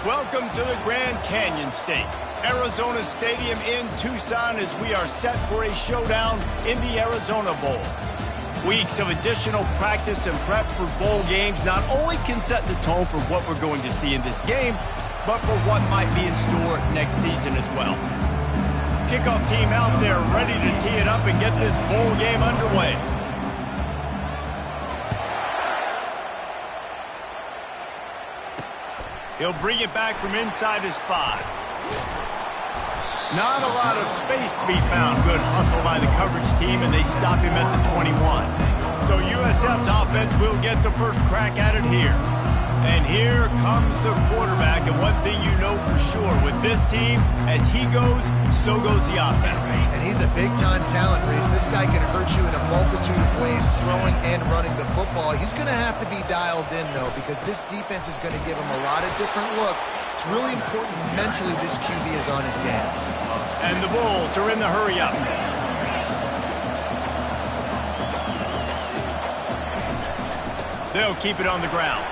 Welcome to the Grand Canyon State, Arizona Stadium in Tucson, as we are set for a showdown in the Arizona Bowl. Weeks of additional practice and prep for bowl games not only can set the tone for what we're going to see in this game, but for what might be in store next season as well. Kickoff team out there ready to tee it up and get this bowl game underway. He'll bring it back from inside his 5. Not a lot of space to be found. Good hustle by the coverage team, and they stop him at the 21. So USF's offense will get the first crack at it here. And here comes the quarterback, and one thing you know for sure, with this team, as he goes, so goes the offense. And he's a big-time talent, Reese. This guy can hurt you in a multitude of ways, throwing and running the football. He's going to have to be dialed in, though, because this defense is going to give him a lot of different looks. It's really important mentally this QB is on his game. And the Bulls are in the hurry-up. They'll keep it on the ground.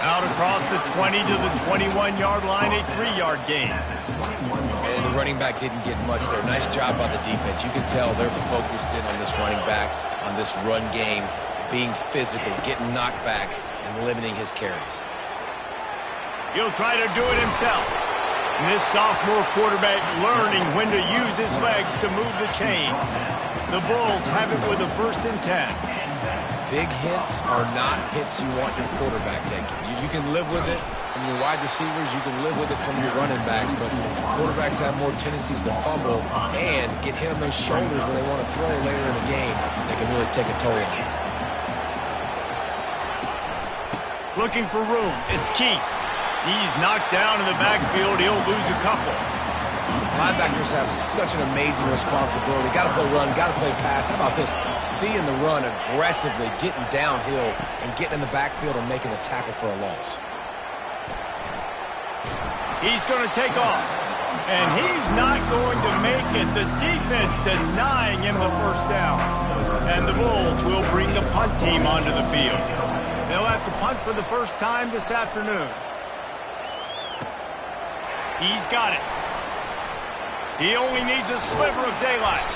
Out across the 20 to the 21-yard line, a 3-yard gain. And the running back didn't get much there. Nice job by the defense. You can tell they're focused in on this running back, on this run game, being physical, getting knockbacks, and limiting his carries. He'll try to do it himself. And this sophomore quarterback learning when to use his legs to move the chains. The Bulls have it with a 1st and 10. Big hits are not hits you want your quarterback taking. You can live with it from your wide receivers. You can live with it from your running backs, but quarterbacks have more tendencies to fumble and get hit on those shoulders when they want to throw later in the game. They can really take a toll on you. Looking for room. It's Keith. He's knocked down in the backfield. He'll lose a couple. Linebackers have such an amazing responsibility. Got to play run, got to play pass. How about this? Seeing the run aggressively, getting downhill, and getting in the backfield and making a tackle for a loss. He's going to take off. And he's not going to make it. The defense denying him the 1st down. And the Bulls will bring the punt team onto the field. They'll have to punt for the first time this afternoon. He's got it. He only needs a sliver of daylight.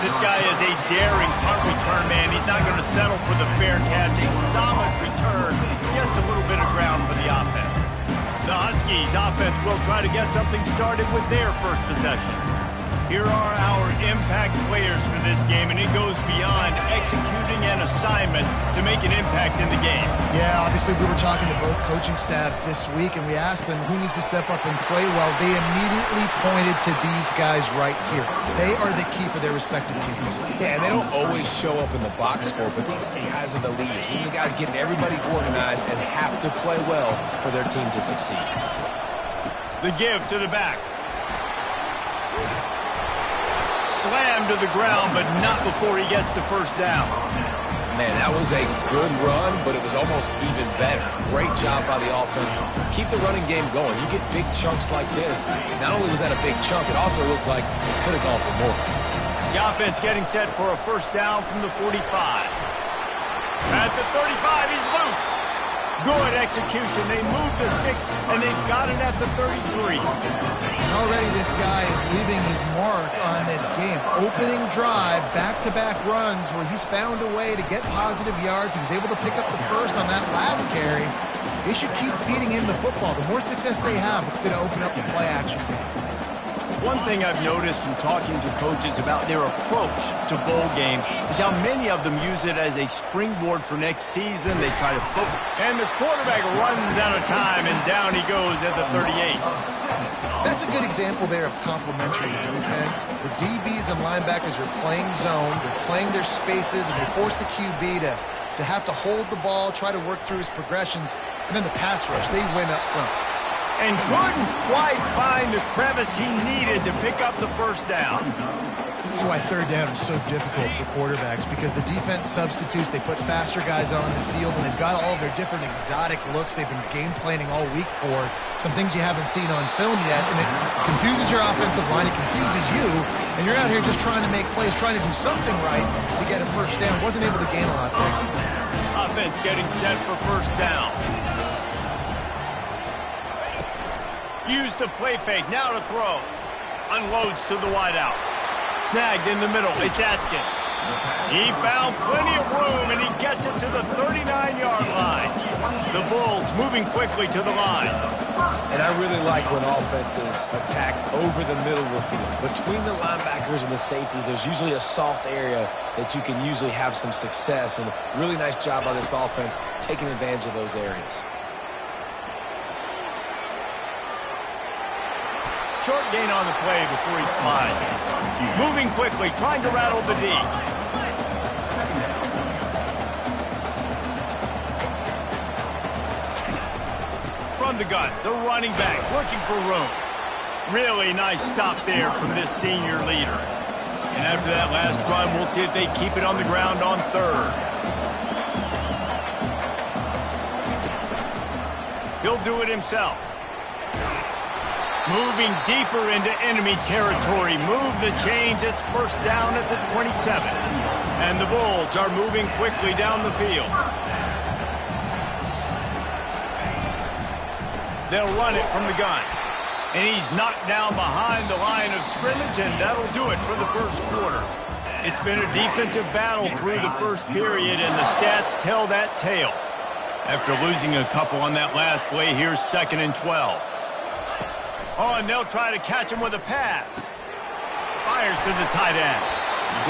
This guy is a daring punt return man. He's not going to settle for the fair catch. A solid return gets a little bit of ground for the offense. The Huskies offense will try to get something started with their first possession. Here are our impact players for this game, and it goes beyond executing an assignment to make an impact in the game. Yeah, obviously we were talking to both coaching staffs this week, and we asked them who needs to step up and play well. They immediately pointed to these guys right here. They are the key for their respective teams. Yeah, and they don't always show up in the box score, but these guys are the leaders. These are the guys getting everybody organized and have to play well for their team to succeed. The give to the back. Slammed to the ground, but not before he gets the 1st down. Man, that was a good run, but it was almost even better. Great job by the offense. Keep the running game going. You get big chunks like this. Not only was that a big chunk, it also looked like it could have gone for more. The offense getting set for a 1st down from the 45. At the 35, he's loose. Good execution. They move the sticks, and they've got it at the 33. Already this guy is leaving his mark on this game. Opening drive, back-to-back runs where he's found a way to get positive yards. He was able to pick up the 1st on that last carry. They should keep feeding him the football. The more success they have, it's going to open up the play-action game. One thing I've noticed from talking to coaches about their approach to bowl games is how many of them use it as a springboard for next season. They try to focus. And the quarterback runs out of time, and down he goes at the 38. That's a good example there of complementary defense. The DBs and linebackers are playing zone, they're playing their spaces, and they force the QB to have to hold the ball, try to work through his progressions, and then the pass rush, they win up front. And couldn't quite find the crevice he needed to pick up the 1st down. This is why 3rd down is so difficult for quarterbacks, because the defense substitutes, they put faster guys on the field, and they've got all of their different exotic looks they've been game planning all week for, some things you haven't seen on film yet, and it confuses your offensive line, it confuses you, and you're out here just trying to make plays, trying to do something right to get a 1st down. Wasn't able to gain a lot there. Offense getting set for 1st down. Use the play fake. Now to throw. Unloads to the wideout. Snagged in the middle. It's Atkins. He found plenty of room, and he gets it to the 39-yard line. The Bulls moving quickly to the line. And I really like when offenses attack over the middle of the field. Between the linebackers and the safeties, there's usually a soft area that you can usually have some success. And really nice job by this offense taking advantage of those areas. Short gain on the play before he slides. Moving quickly, trying to rattle the D. From the gun, the running back looking for room. Really nice stop there from this senior leader. And after that last run, we'll see if they keep it on the ground on third. He'll do it himself. Moving deeper into enemy territory. Move the chains. It's first down at the 27. And the Bulls are moving quickly down the field. They'll run it from the gun. And he's knocked down behind the line of scrimmage, and that'll do it for the first quarter. It's been a defensive battle through the first period, and the stats tell that tale. After losing a couple on that last play, here's 2nd and 12. Oh, and they'll try to catch him with a pass. Fires to the tight end.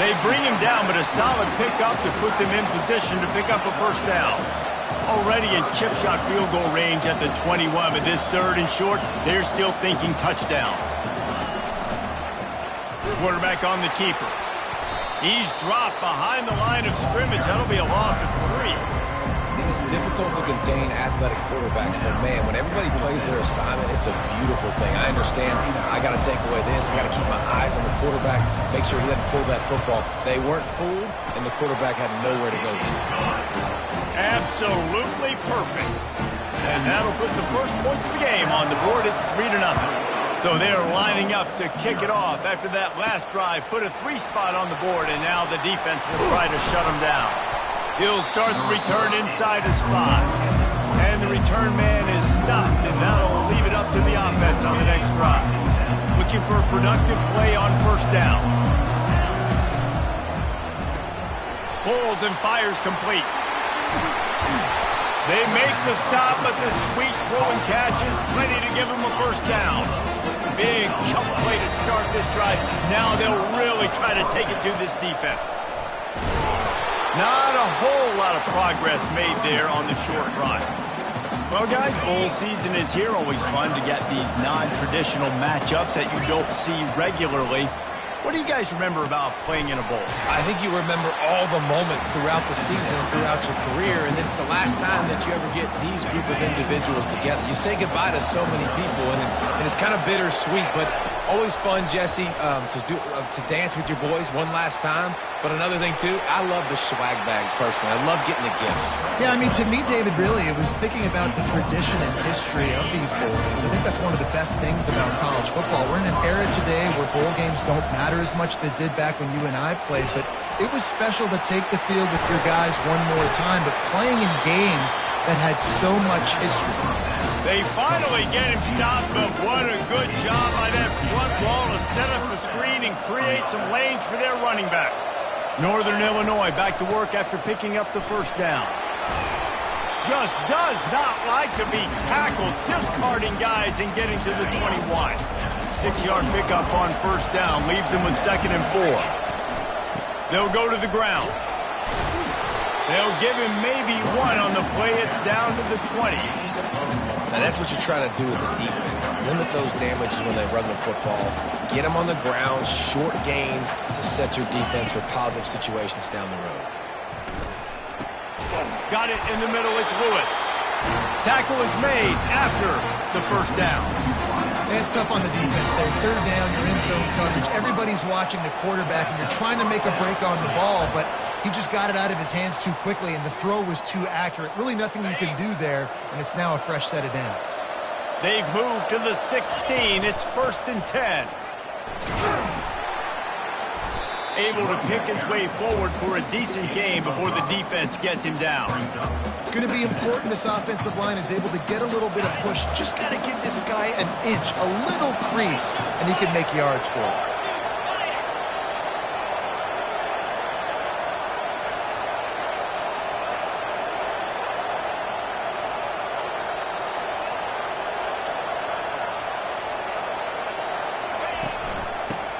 They bring him down, but a solid pickup to put them in position to pick up a first down. Already in chip shot field goal range at the 21, but this 3rd and short, they're still thinking touchdown. Quarterback on the keeper. He's dropped behind the line of scrimmage. That'll be a loss of 3. It is difficult to contain athletic quarterbacks, but man, when everybody plays their assignment, it's a beautiful thing. I understand I got to take away this. I got to keep my eyes on the quarterback, make sure he doesn't pull that football. They weren't fooled, and the quarterback had nowhere to go. Absolutely perfect. And that'll put the first points of the game on the board. It's 3-0. So they're lining up to kick it off after that last drive. Put a 3 spot on the board, and now the defense will try to shut them down. He'll start the return inside his 5. And the return man is stopped, and that'll leave it up to the offense on the next drive. Looking for a productive play on first down. Pulls and fires complete. They make the stop, but the sweet throw and catch is plenty to give them a first down. Big chunk play to start this drive. Now they'll really try to take it to this defense. Not a whole lot of progress made there on the short run. Well, guys, bowl season is here. Always fun to get these non-traditional matchups that you don't see regularly. What do you guys remember about playing in a bowl? I think you remember all the moments throughout the season and throughout your career, and it's the last time that you ever get these group of individuals together. You say goodbye to so many people, and it's kind of bittersweet, but always fun, Jesse, to dance with your boys one last time. But another thing, too, I love the swag bags, personally. I love getting the gifts. Yeah, I mean, to me, David, really, it was thinking about the tradition and history of these bowl games. I think that's one of the best things about college football. We're in an era today where bowl games don't matter as much as they did back when you and I played, but it was special to take the field with your guys one more time, but playing in games that had so much history. They finally get him stopped, but what a good job by that front wall to set up the screen and create some lanes for their running back. Northern Illinois back to work after picking up the first down. Just does not like to be tackled, discarding guys and getting to the 21. 6-yard pickup on first down, leaves them with 2nd and 4. They'll go to the ground. They'll give him maybe 1 on the play. It's down to the 20. Now that's what you're trying to do as a defense. Limit those damages when they run the football. Get them on the ground, short gains to set your defense for positive situations down the road. Got it in the middle, it's Lewis. Tackle is made after the first down. Man, it's tough on the defense there. 3rd down, you're in zone coverage. Everybody's watching the quarterback, and you're trying to make a break on the ball, but he just got it out of his hands too quickly, and the throw was too accurate. Really nothing you can do there, and it's now a fresh set of downs. They've moved to the 16. It's 1st and 10. able to pick his way forward for a decent game before the defense gets him down. It's going to be important this offensive line is able to get a little bit of push. Just got to give this guy an inch, a little crease, and he can make yards for it.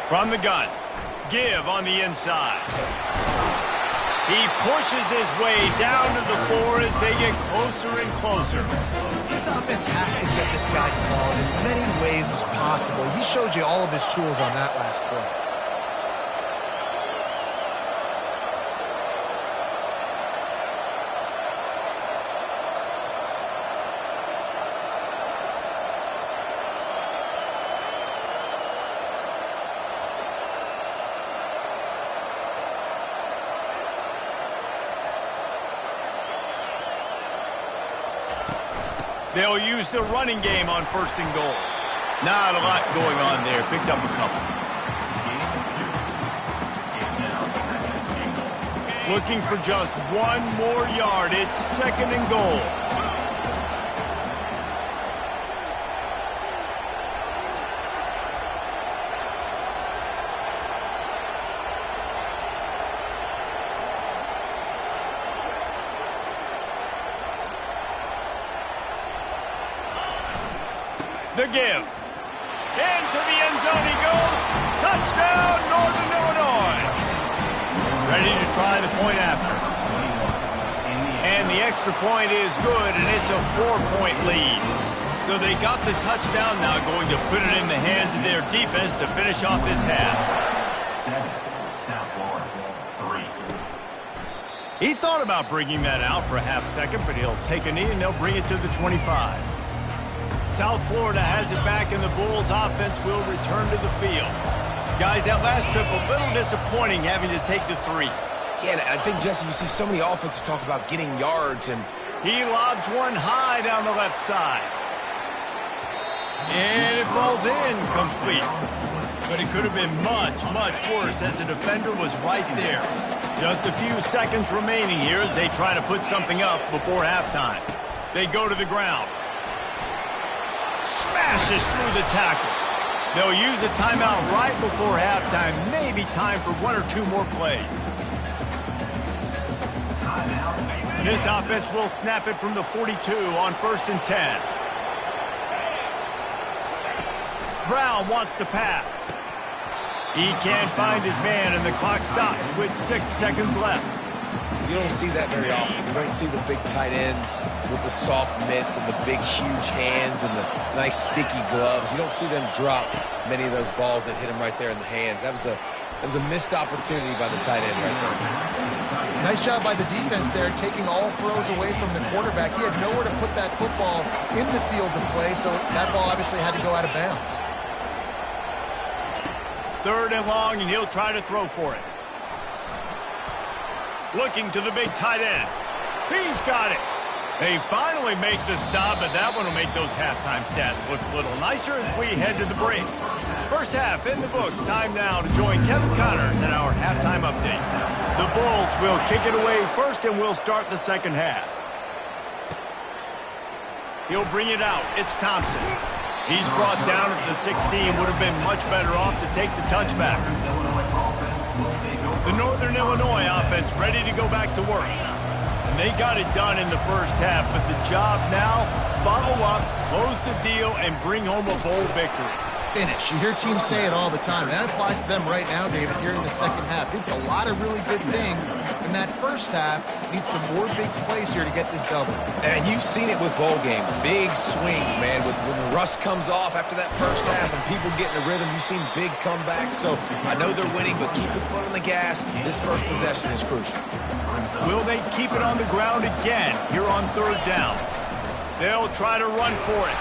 From the gun, give on the inside. He pushes his way down to the floor as they get closer and closer. This offense has to get this guy the ball in as many ways as possible. He showed you all of his tools on that last play. They'll use the running game on 1st and goal. Not a lot going on there. Picked up a couple. Looking for just one more yard. It's 2nd and goal. The give. Into the end zone he goes. Touchdown, Northern Illinois. Ready to try the point after. And the extra point is good, and it's a 4-point lead. So they got the touchdown, now going to put it in the hands of their defense to finish off this half. He thought about bringing that out for a half second, but he'll take a knee and they'll bring it to the 25. South Florida has it back, and the Bulls offense will return to the field. Guys, that last trip, a little disappointing having to take the 3. Yeah, I think, Jesse, you see so many offenses talk about getting yards, and he lobs one high down the left side. And it falls in complete. But it could have been much, much worse as the defender was right there. Just a few seconds remaining here as they try to put something up before halftime. They go to the ground. Smashes through the tackle. They'll use a timeout right before halftime. Maybe time for 1 or 2 more plays. This offense will snap it from the 42 on 1st and 10. Brown wants to pass. He can't find his man, and the clock stops with 6 seconds left. You don't see that very often. You don't see the big tight ends with the soft mitts and the big, huge hands and the nice, sticky gloves. You don't see them drop many of those balls that hit him right there in the hands. That was a missed opportunity by the tight end right there. Nice job by the defense there, taking all throws away from the quarterback. He had nowhere to put that football in the field to play, so that ball obviously had to go out of bounds. 3rd and long, and he'll try to throw for it. Looking to the big tight end. He's got it. They finally make the stop, but that one will make those halftime stats look a little nicer as we head to the break. First half in the books. Time now to join Kevin Connors in our halftime update. The Bulls will kick it away first, and we'll start the second half. He'll bring it out. It's Thompson. He's brought down at the 16. Would have been much better off to take the touchback. The Northern Illinois offense ready to go back to work. And they got it done in the first half, but the job now, follow up, close the deal, and bring home a bowl victory. Finish. You hear teams say it all the time. That applies to them right now, David, here in the second half. It's a lot of really good things. In that first half, needs some more big plays here to get this double. And you've seen it with bowl games. Big swings, man. When the rust comes off after that first half and people get in a rhythm, you've seen big comebacks. So I know they're winning, but keep your foot on the gas. This first possession is crucial. Will they keep it on the ground again here on 3rd down? They'll try to run for it.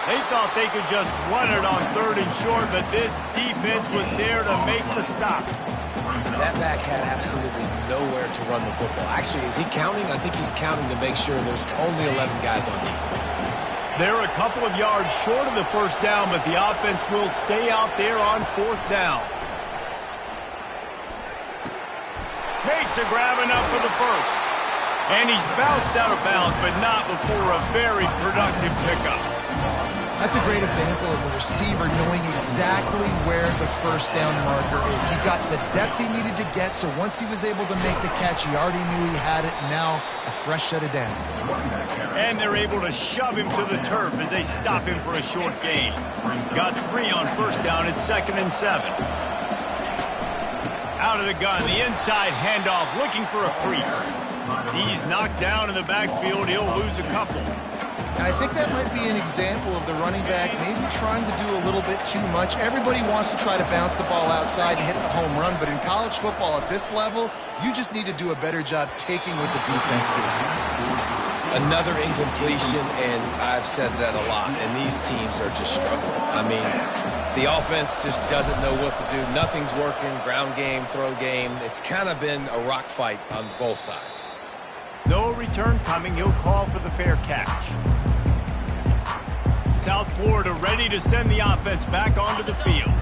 They thought they could just run it on 3rd and short, but this defense was there to make the stop. That back had absolutely nowhere to run the football. Actually, is he counting? I think he's counting to make sure there's only 11 guys on defense. They're a couple of yards short of the first down, but the offense will stay out there on 4th down. makes the grab enough for the first. And he's bounced out of bounds, but not before a very productive pickup. That's a great example of the receiver knowing exactly where the first down marker is. He got the depth he needed to get, so once he was able to make the catch, he already knew he had it. Now a fresh set of downs. And they're able to shove him to the turf as they stop him for a short gain. Got 3 on first down at 2nd and 7. Out of the gun, the inside handoff, looking for a crease. He's knocked down in the backfield. He'll lose a couple. And I think that might be an example of the running back maybe trying to do a little bit too much. Everybody wants to try to bounce the ball outside and hit the home run, but in college football at this level, you just need to do a better job taking what the defense gives you. Another incompletion, and I've said that a lot, and these teams are just struggling. I mean, the offense just doesn't know what to do. Nothing's working, ground game, throw game. It's kind of been a rock fight on both sides. No return coming. He'll call for the fair catch. South Florida ready to send the offense back onto the field.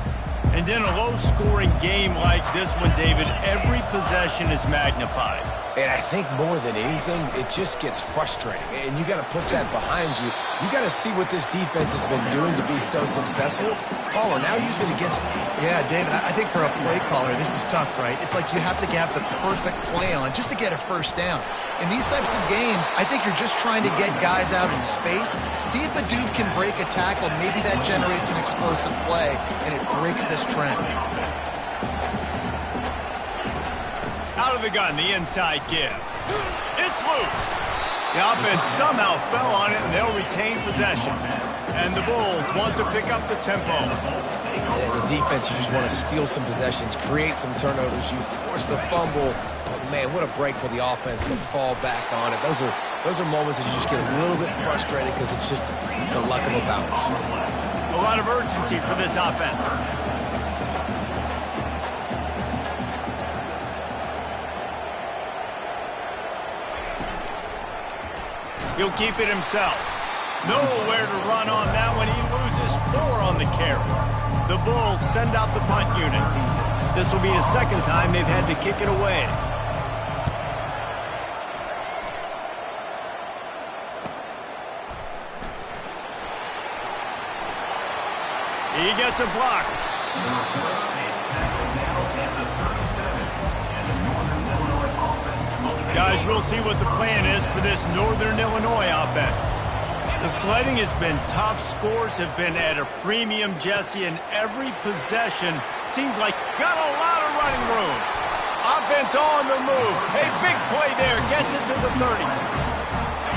And in a low-scoring game like this one, David, every possession is magnified. And I think more than anything, it just gets frustrating. And you got to put that behind you. You got to see what this defense has been doing to be so successful. Caller, now use it against them. Yeah, David, I think for a play caller, this is tough, right? It's like you have to have the perfect play on just to get a first down. In these types of games, I think you're just trying to get guys out in space, see if a dude can break a tackle. Maybe that generates an explosive play, and it breaks this trend. Out of the gun, the inside give. It's loose. The offense somehow fell on it, and they'll retain possession. And the Bulls want to pick up the tempo. As a defense, you just want to steal some possessions, create some turnovers. You force the fumble. But man, what a break for the offense to fall back on it. Those are moments that you just get a little bit frustrated because it's the luck of a bounce. A lot of urgency for this offense. He'll keep it himself. Nowhere to run on that one. He loses 4 on the carry. The Bulls send out the punt unit. This will be the second time they've had to kick it away. He gets a block. Guys, we'll see what the plan is for this Northern Illinois offense. The sledding has been tough. Scores have been at a premium, Jesse, and every possession seems like got a lot of running room. Offense on the move. A big play there. Gets it to the 30.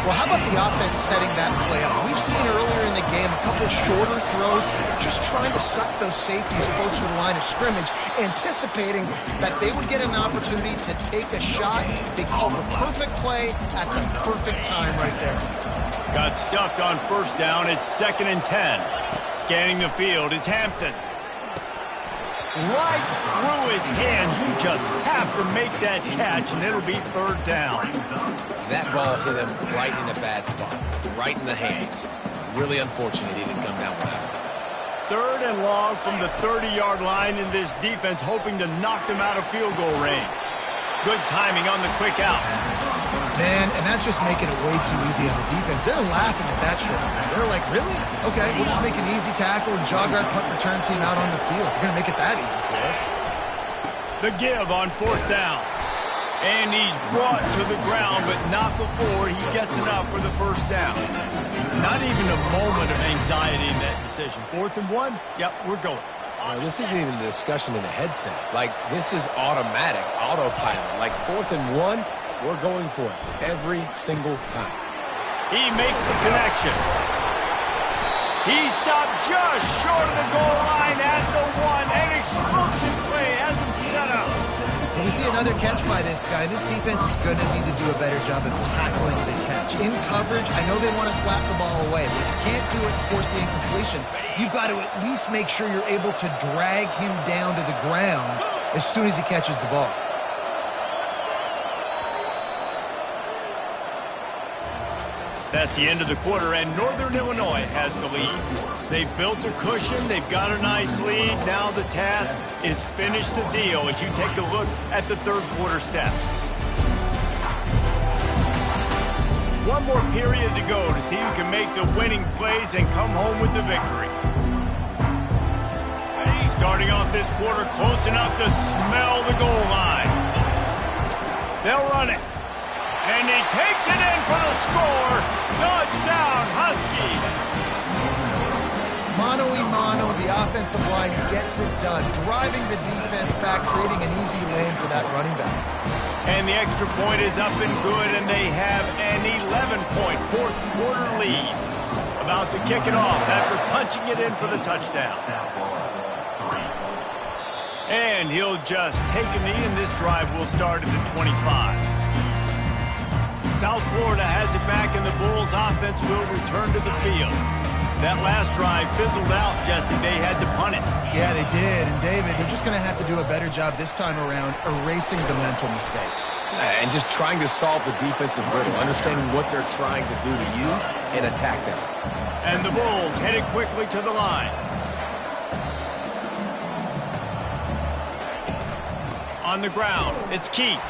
Well, how about the offense setting that play up? We've seen earlier in the game a couple shorter throws, just trying to suck those safeties closer to the line of scrimmage, anticipating that they would get an opportunity to take a shot. They called the perfect play at the perfect time right there. Got stuffed on first down. It's 2nd and 10. Scanning the field, it's Hampton. Right through his hands. You just have to make that catch, and it'll be 3rd down. That ball hit him right in a bad spot, right in the hands. Really unfortunate he didn't come down with that. 3rd and long from the 30-yard line, in this defense hoping to knock them out of field goal range. Good timing on the quick out. Man, and that's just making it way too easy on the defense. They're laughing at that shit. They're like, really? Okay, we'll just make an easy tackle and jog our punt return team out on the field. We're going to make it that easy for us. The give on 4th down. And he's brought to the ground, but not before he gets enough for the first down. Not even a moment of anxiety in that decision. 4th and 1? Yep, we're going. No, this isn't even a discussion in the headset. Like, this is automatic, autopilot. Like, 4th and 1, we're going for it every single time. He makes the connection. He stopped just short of the goal line at the 1. An explosive play has him set up. And we see another catch by this guy. This defense is going to need to do a better job of tackling the catch. In coverage, I know they want to slap the ball away, but if you can't do it and force the incompletion, you've got to at least make sure you're able to drag him down to the ground as soon as he catches the ball. That's the end of the quarter, and Northern Illinois has the lead. They've built a cushion. They've got a nice lead. Now the task is finish the deal as you take a look at the third quarter stats. One more period to go to see who can make the winning plays and come home with the victory. Starting off this quarter close enough to smell the goal line. They'll run it. And he takes it in for the score. Touchdown, Husky. Mano a mano, the offensive line gets it done, driving the defense back, creating an easy lane for that running back. And the extra point is up and good, and they have an 11-point fourth quarter lead. About to kick it off after punching it in for the touchdown. And he'll just take a knee, and this drive will start at the 25. South Florida has it back, and the Bulls offense will return to the field. That last drive fizzled out, Jesse. They had to punt it. Yeah, they did. And, David, they're just going to have to do a better job this time around erasing the mental mistakes. And just trying to solve the defensive riddle, understanding what they're trying to do to you and attack them. And the Bulls headed quickly to the line. On the ground, it's Keith.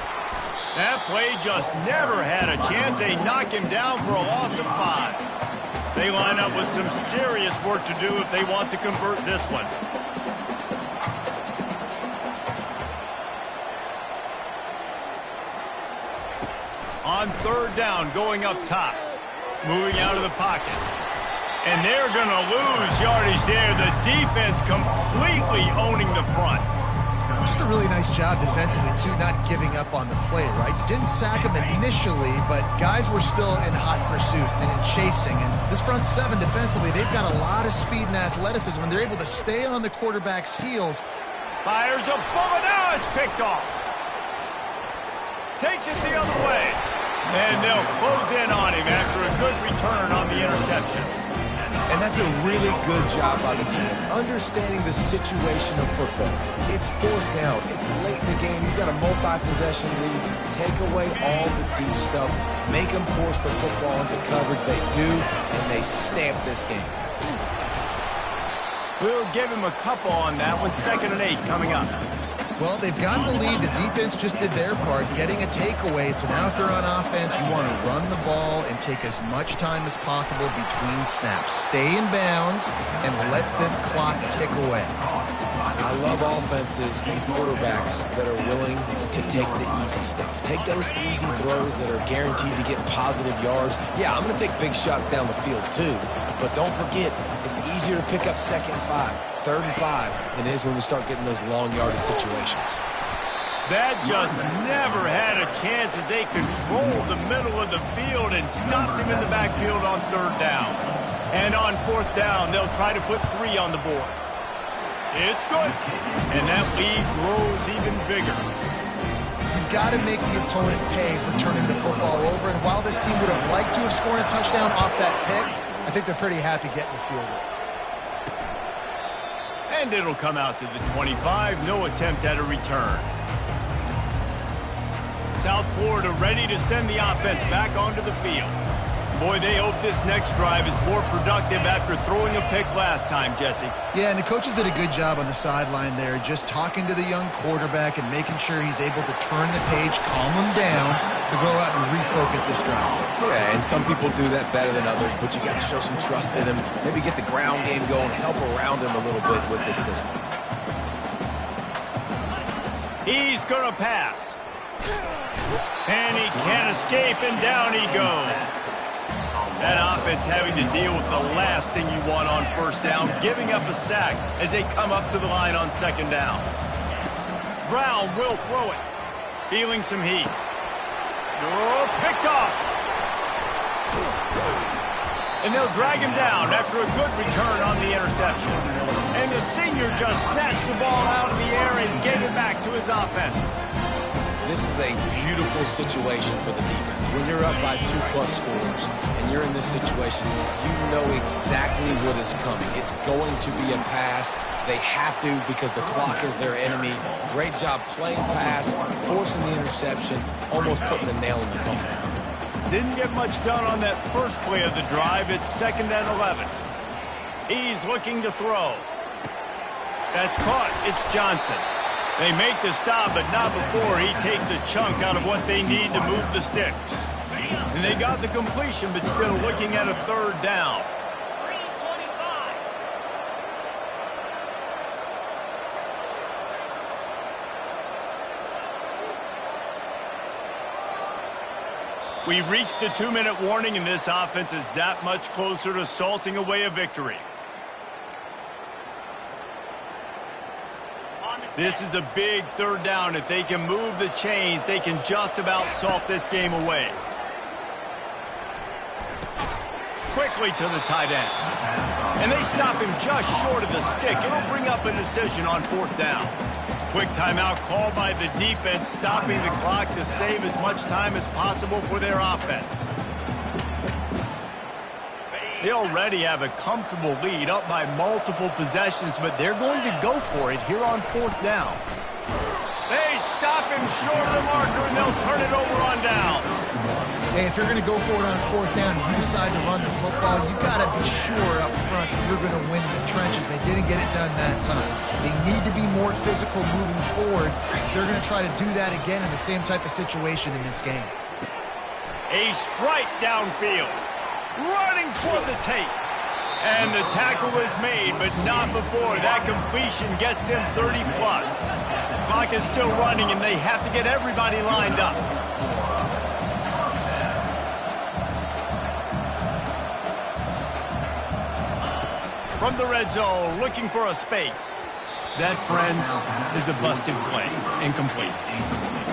That play just never had a chance. They knock him down for a loss of 5. They line up with some serious work to do if they want to convert this one. On third down, going up top. Moving out of the pocket. And they're going to lose yardage there. The defense completely owning the front. Just a really nice job defensively, too, not giving up on the play, right? You didn't sack him initially, but guys were still in hot pursuit and in chasing. And this front seven defensively, they've got a lot of speed and athleticism, and they're able to stay on the quarterback's heels. Fires a bullet. Now it's picked off. Takes it the other way. And they'll close in on him after a good return on the interception. And that's a really good job by the defense, understanding the situation of football. It's fourth down. It's late in the game. You've got a multi-possession lead. Take away all the deep stuff. Make them force the football into coverage. They do, and they stamp this game. We'll give him a couple on that one. 2nd and 8 coming up. Well, they've got the lead. The defense just did their part, getting a takeaway. So now if they're on offense, you want to run the ball and take as much time as possible between snaps. Stay in bounds and let this clock tick away. I love offenses and quarterbacks that are willing to take the easy stuff. Take those easy throws that are guaranteed to get positive yards. Yeah, I'm going to take big shots down the field too. But don't forget, it's easier to pick up 2nd and 5, 3rd and 5 than it is when we start getting those long yardage situations. That just never had a chance as they controlled the middle of the field and stopped him in the backfield on 3rd down. And on 4th down, they'll try to put 3 on the board. It's good. And that lead grows even bigger. You've got to make the opponent pay for turning the football over. And while this team would have liked to have scored a touchdown off that pick, I think they're pretty happy getting the field goal. And it'll come out to the 25. No attempt at a return. South Florida ready to send the offense back onto the field. Boy, they hope this next drive is more productive after throwing a pick last time, Jesse. Yeah, and the coaches did a good job on the sideline there, just talking to the young quarterback and making sure he's able to turn the page, calm him down, to go out and refocus this drive. Yeah, and some people do that better than others, but you got to show some trust in him. Maybe get the ground game going, help around him a little bit with this system. He's going to pass. And he can't escape, and down he goes. That offense having to deal with the last thing you want on 1st down, giving up a sack as they come up to the line on 2nd down. Brown will throw it. Feeling some heat. Oh, picked off. And they'll drag him down after a good return on the interception. And the senior just snatched the ball out of the air and gave it back to his offense. This is a beautiful situation for the defense. When you're up by 2+ scores and you're in this situation, you know exactly what is coming. It's going to be a pass. They have to because the clock is their enemy. Great job playing pass, forcing the interception, almost putting the nail in the coffin. Didn't get much done on that first play of the drive. It's 2nd and 11. He's looking to throw. That's caught. It's Johnson. They make the stop, but not before he takes a chunk out of what they need to move the sticks. And they got the completion, but still looking at a 3rd down. We've reached the 2-minute warning, and this offense is that much closer to salting away a victory. This is a big 3rd down. If they can move the chains, they can just about salt this game away. Quickly to the tight end. And they stop him just short of the stick. It'll bring up a decision on 4th down. Quick timeout called by the defense, stopping the clock to save as much time as possible for their offense. They already have a comfortable lead, up by multiple possessions, but they're going to go for it here on 4th down. They stop him short of the marker, and they'll turn it over on down. Hey, if you're going to go for it on 4th down and you decide to run the football, you got to be sure up front that you're going to win in the trenches. They didn't get it done that time. They need to be more physical moving forward. They're going to try to do that again in the same type of situation in this game. A strike downfield. Running toward the tape. And the tackle is made, but not before that completion gets them 30-plus. Clock is still running, and they have to get everybody lined up. From the red zone, looking for a space. That, friends, is a busted play. Incomplete.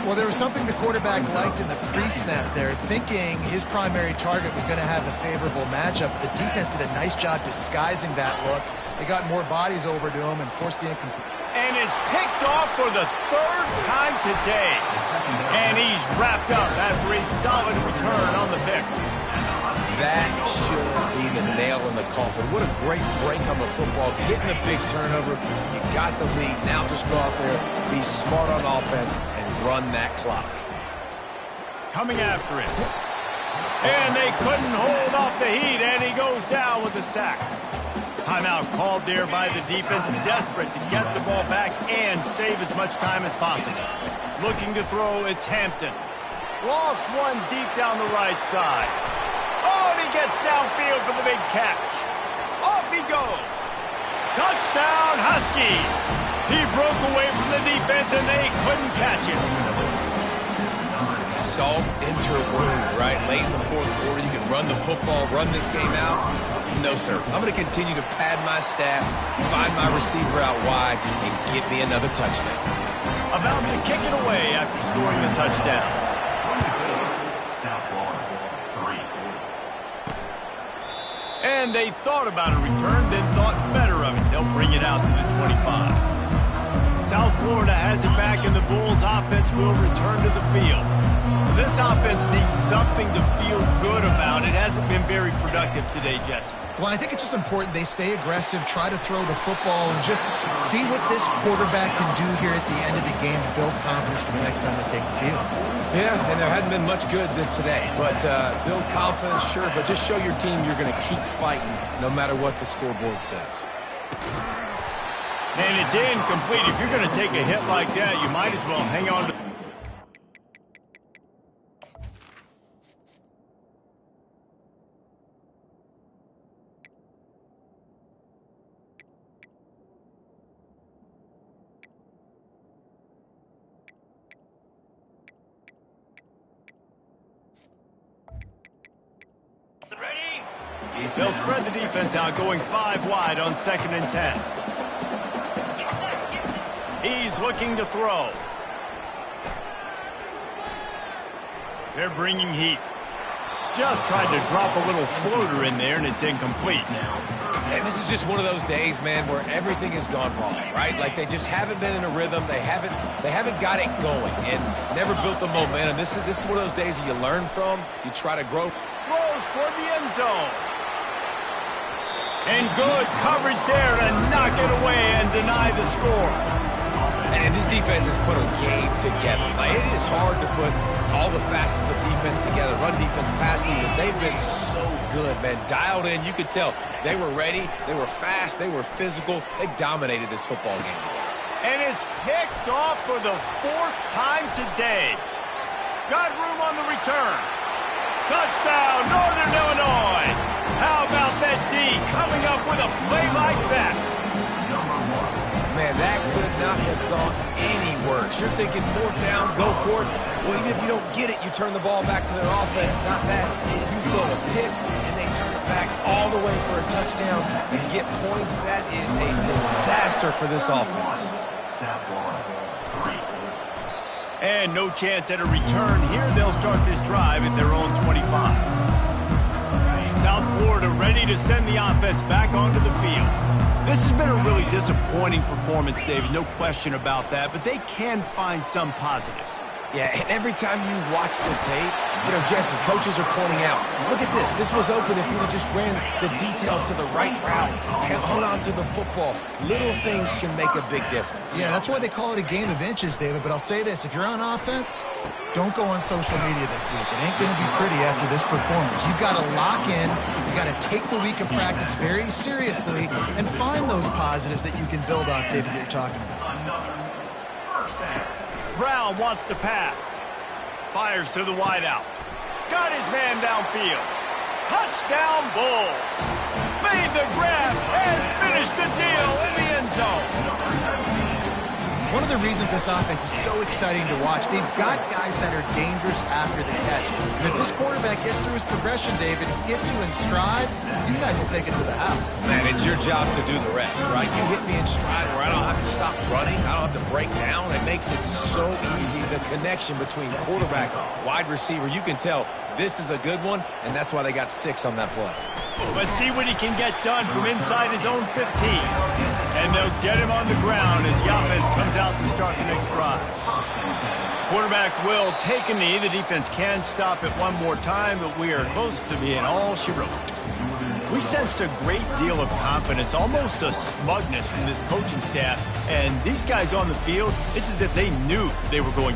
Well, there was something the quarterback liked in the pre-snap there, thinking his primary target was going to have a favorable matchup. The defense did a nice job disguising that look. They got more bodies over to him and forced the incomplete. And it's picked off for the 3rd time today. And he's wrapped up after a solid return on the pick. That should be the nail in the coffin. What a great break on the football. Getting a big turnover. You got the lead. Now just go out there, be smart on offense, and run that clock. Coming after it. And they couldn't hold off the heat, and he goes down with a sack. Timeout called there by the defense, desperate to get the ball back and save as much time as possible. Looking to throw, it's Hampton. Lost one deep down the right side. Oh, and he gets downfield for the big catch. Off he goes. Touchdown, Huskies. He broke away from the defense, and they couldn't catch him. Salt into a wound, right? Late in the 4th quarter, you can run the football, run this game out. No, sir. I'm going to continue to pad my stats, find my receiver out wide, and get me another touchdown. About to kick it away after scoring the touchdown. And they thought about a return, then thought better of it. They'll bring it out to the 25. South Florida has it back, and the Bulls offense will return to the field. This offense needs something to feel good about. It hasn't been very productive today, Jesse. Well, I think it's just important they stay aggressive, try to throw the football, and just see what this quarterback can do here at the end of the game to build confidence for the next time they take the field. Yeah, and there hasn't been much good today. But build confidence, sure, but just show your team you're going to keep fighting no matter what the scoreboard says. And it's incomplete. If you're going to take a hit like that, you might as well hang on to... They'll spread the defense out, going 5 wide on 2nd and 10. He's looking to throw. They're bringing heat. Just tried to drop a little floater in there, and it's incomplete. And this is just one of those days, man, where everything has gone wrong, right? Like they just haven't been in a rhythm. They haven't got it going and never built the momentum. This is one of those days that you learn from. You try to grow. Throws toward the end zone. And good coverage there to knock it away and deny the score. And this defense has put a game together. Like, it is hard to put all the facets of defense together, run defense, pass defense. They've been so good, man. Dialed in, you could tell. They were ready, they were fast, they were physical. They dominated this football game today. And it's picked off for the 4th time today. Got room on the return. Touchdown, Northern Illinois. How about that D coming up with a play like that? Man, that could not have gone any worse. You're thinking 4th down, go for it. Well, even if you don't get it, you turn the ball back to their offense. Not that. You throw a pick, and they turn it back all the way for a touchdown and get points. That is a disaster for this offense. And no chance at a return here. They'll start this drive at their own 25. South Florida ready to send the offense back onto the field. This has been a really disappointing performance, David, no question about that, but they can find some positives. Yeah, and every time you watch the tape, Jesse, coaches are pointing out, look at this. This was open if you'd have just ran the details to the right route, hung on to the football. Little things can make a big difference. Yeah, that's why they call it a game of inches, David. But I'll say this, if you're on offense, don't go on social media this week. It ain't going to be pretty after this performance. You've got to lock in. You've got to take the week of practice very seriously and find those positives that you can build off, David, that you're talking about. Brown wants to pass. Fires to the wideout. Got his man downfield. Touchdown Bulls. Made the grab and finished the deal in the end zone. One of the reasons this offense is so exciting to watch, they've got guys that are dangerous after the catch. And if this quarterback gets through his progression, David, gets you in stride, these guys will take it to the house. Man, it's your job to do the rest, right? You hit me in stride where I don't have to stop running. I don't have to break down. It makes it so easy. The connection between quarterback, wide receiver, you can tell this is a good one, and that's why they got 6 on that play. Let's see what he can get done from inside his own 15. And they'll get him on the ground as the offense comes out to start the next drive. Quarterback will take a knee. The defense can stop it one more time, but we are close to being all she wrote. We sensed a great deal of confidence, almost a smugness from this coaching staff. And these guys on the field, it's as if they knew they were going to